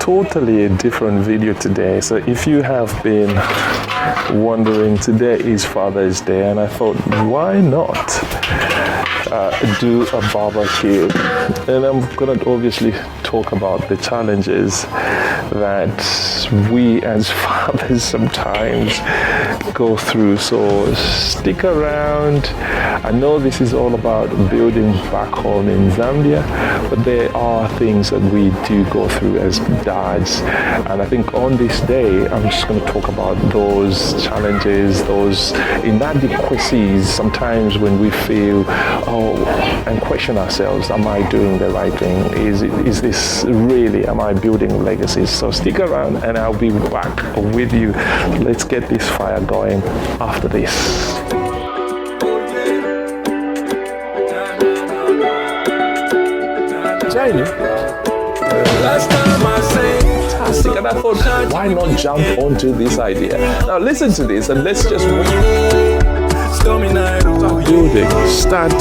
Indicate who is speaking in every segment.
Speaker 1: totally a different video today. So if you have been wondering, today is Father's Day, and I thought, why not do a barbecue? And I'm going to obviously talk about the challenges that we as fathers sometimes go through. So stick around. I know this is all about building back home in Zambia, but there are things that we do go through as dads. And I think on this day, I'm just going to talk about those challenges, those inadequacies sometimes when we feel, and question ourselves, am I doing the right thing? Is this really, am I building legacies? So stick around and I'll be back with you. Let's get this fire going after this. Fantastic, and I thought, why not jump onto this idea? Now listen to this, and let's just start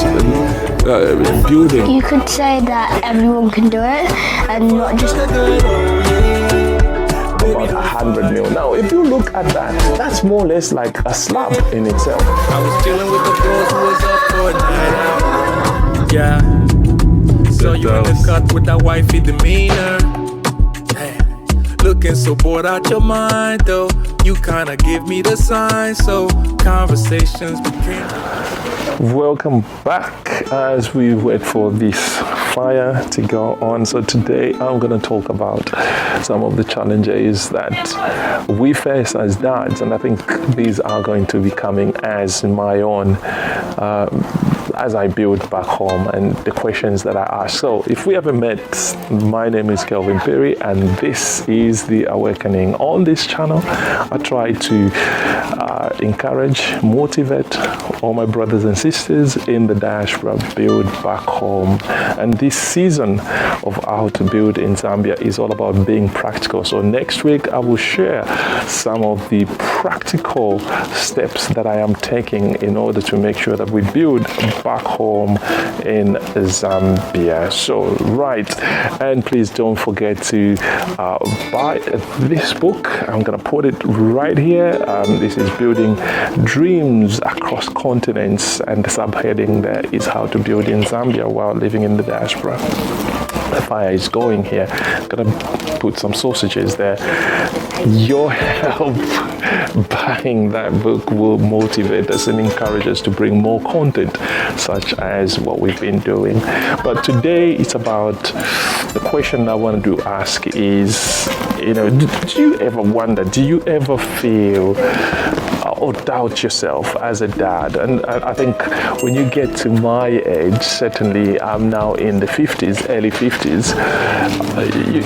Speaker 1: building.
Speaker 2: You could say that everyone can do it, and not just
Speaker 1: about 100 mil. Now, if you look at that, that's more or less like a slab in itself.
Speaker 3: I was chilling with the bros who was up for a night out. Yeah. So you in the cut with that wifey demeanor. Hey. Looking so bored out your mind though. You kinda give me the sign, so conversations became.
Speaker 1: Welcome back as we wait for this fire to go on. So today I'm going to talk about some of the challenges that we face as dads, and I think these are going to be coming as my own as I build back home and the questions that I ask. So if we haven't met, my name is Kelvin Phiri and this is The Awakening. On this channel I try to encourage, motivate all my brothers and sisters in the diaspora build back home. And this season of how to build in Zambia is all about being practical. So next week I will share some of the practical steps that I am taking in order to make sure that we build back home in Zambia. So and please don't forget to buy this book. I'm gonna put it right here. This is Building Dreams Across Continents, and the subheading there is How to Build in Zambia While Living in the Diaspora. The fire is going here. I'm gonna put some sausages there. Your help buying that book will motivate us and encourage us to bring more content such as what we've been doing. But today it's about the question I want to ask is, do you ever wonder, do you ever feel or doubt yourself as a dad? And I think when you get to my age, certainly I'm now in the 50s, early 50s,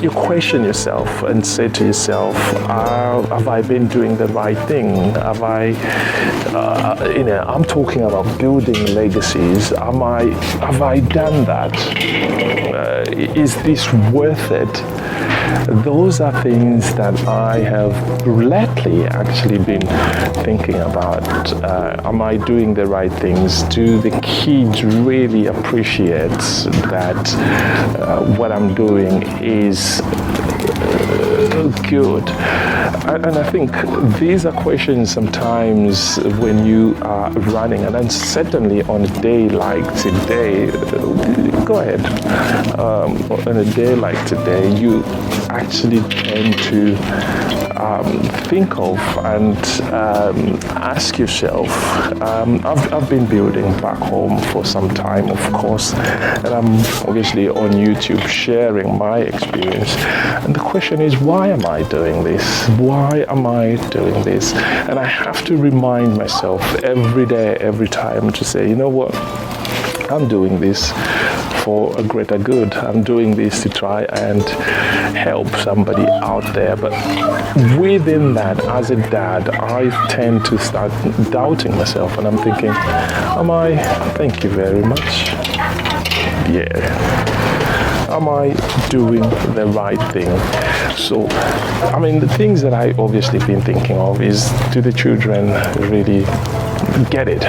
Speaker 1: you question yourself and say to yourself, have I been doing the right thing? Have I, I'm talking about building legacies. Have I done that? Is this worth it? Those are things that I have lately actually been thinking about. Am I doing the right things? Do the kids really appreciate that what I'm doing is good? And I think these are questions sometimes when you are running, and then certainly on a day like today, go ahead, on a day like today, you actually tend to think of and ask yourself, I've been building back home for some time, of course, and I'm obviously on YouTube sharing my experience, and the question is, why am I doing this? Why am I doing this? And I have to remind myself every day, every time, to say, you know what, I'm doing this for a greater good. I'm doing this to try and help somebody out there. But within that, as a dad, I tend to start doubting myself, and I'm thinking, thank you very much. Yeah. Am I doing the right thing? So, the things that I obviously been thinking of is, do the children really get it?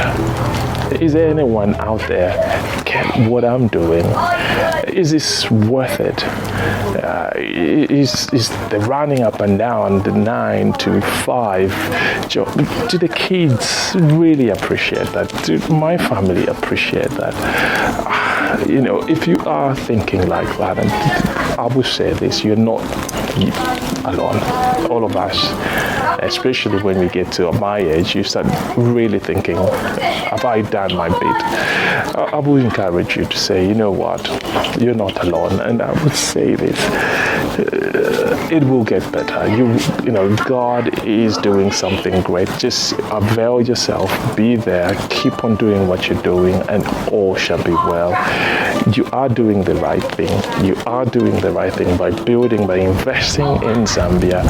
Speaker 1: is there anyone out there get what I'm doing? Is this worth it? Is the running up and down the 9 to 5 job? Do the kids really appreciate that? Do my family appreciate that? If you are thinking like that, and I will say this, you're not alone. All of us, especially when we get to my age, you start really thinking, have I done my bit? I would encourage you to say, you know what, you're not alone. And I would say this, it will get better. God is doing something great. Just avail yourself, be there, keep on doing what you're doing, and all shall be well. You are doing the right thing. You are doing the right thing by investing in Zambia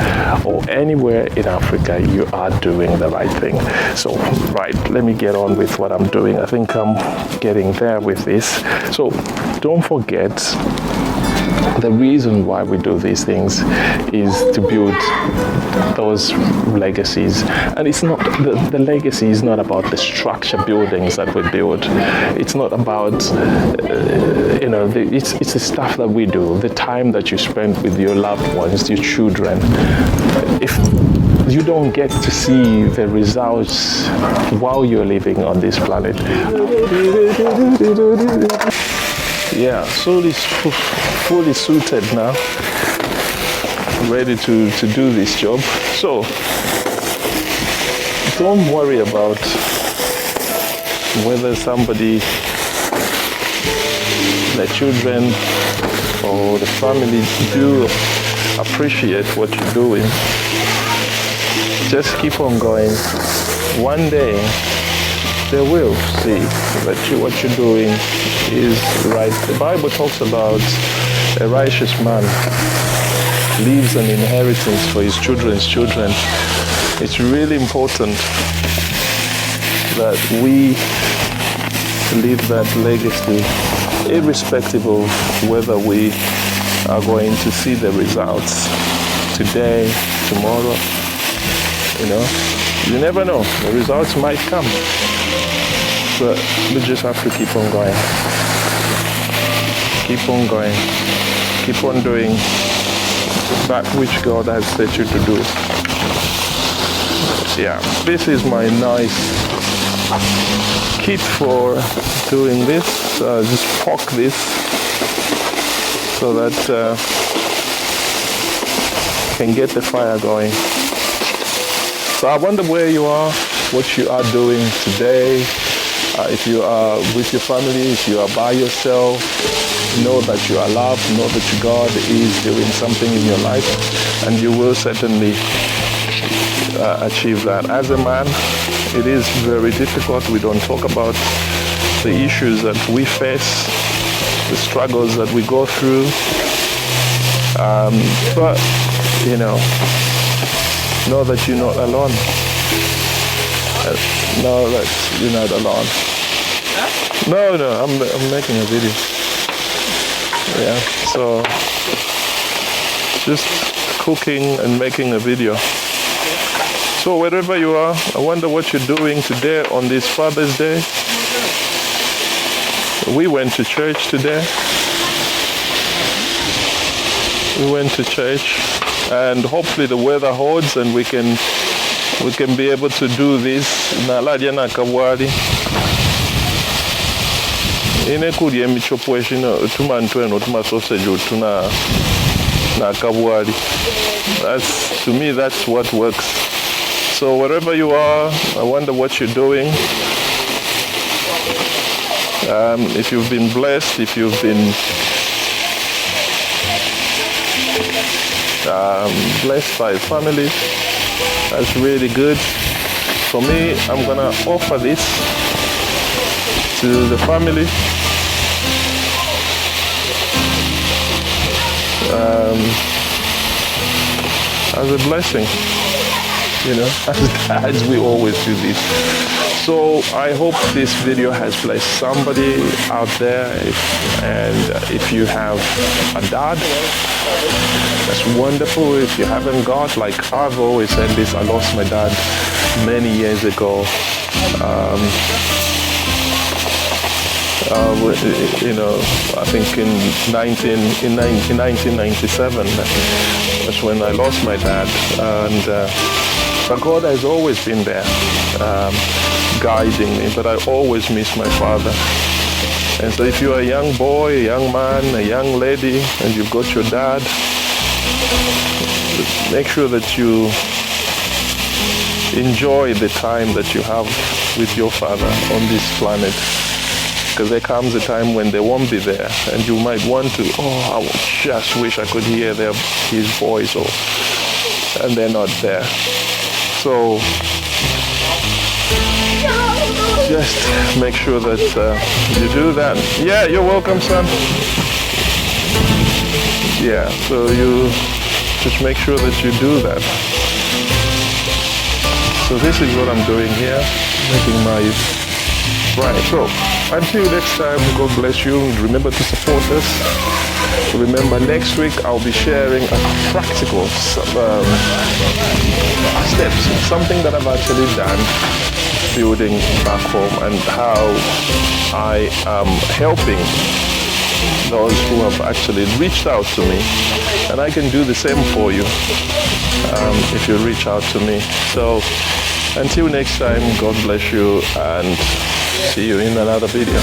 Speaker 1: or anywhere in Africa. You are doing the right thing. So, right, let me get on with what I'm doing. I think I'm getting there with this. So, don't forget, the reason why we do these things is to build those legacies. And it's not, the legacy is not about the structure buildings that we build. It's not about, it's the stuff that we do, the time that you spend with your loved ones, your children. If you don't get to see the results while you're living on this planet. Yeah, so it's fully suited now, ready to do this job. So, don't worry about whether somebody, the children or the family do appreciate what you're doing. Just keep on going. One day, they will see that what you're doing is right. The Bible talks about a righteous man leaves an inheritance for his children's children. It's really important that we leave that legacy, irrespective of whether we are going to see the results today, tomorrow. You never know. The results might come. But we just have to keep on going. Keep on going. Keep on doing that which God has set you to do. Yeah, this is my nice kit for doing this. Just poke this so that can get the fire going. So I wonder where you are, what you are doing today. If you are with your family, if you are by yourself, know that you are loved, know that God is doing something in your life, and you will certainly achieve that. As a man, it is very difficult. We don't talk about the issues that we face, the struggles that we go through. But, know that you're not alone. Know that you're not alone. No, I'm making a video. Yeah, so just cooking and making a video. So wherever you are, I wonder what you're doing today on this Father's Day. We went to church today. We went to church, and hopefully the weather holds and we can be able to do this. Ine kuri emichopo eshino tuma ntweno tuma sausage tuna na kabwari. To me that's what works. So wherever you are, I wonder what you're doing. If you've been blessed, if you've been blessed by family, that's really good. For me, I'm gonna offer this to the family. As a blessing, as we always do this. So I hope this video has blessed somebody out there. If you have a dad, that's wonderful. If you haven't got, like I've always said this, I lost my dad many years ago. I think in 1997, that's when I lost my dad. But God has always been there, guiding me. But I always miss my father. And so if you're a young boy, a young man, a young lady, and you've got your dad, make sure that you enjoy the time that you have with your father on this planet. Because there comes a time when they won't be there, and you might want to, I just wish I could hear his voice, and they're not there. So just make sure that you do that. Yeah, you're welcome, son. Yeah, so you just make sure that you do that. So this is what I'm doing here, making my right. So until next time, God bless you. Remember to support us. Remember, next week I'll be sharing a practical steps, something that I've actually done building back home, and how I am helping those who have actually reached out to me. And I can do the same for you if you reach out to me. So until next time, God bless you, and see you in another video.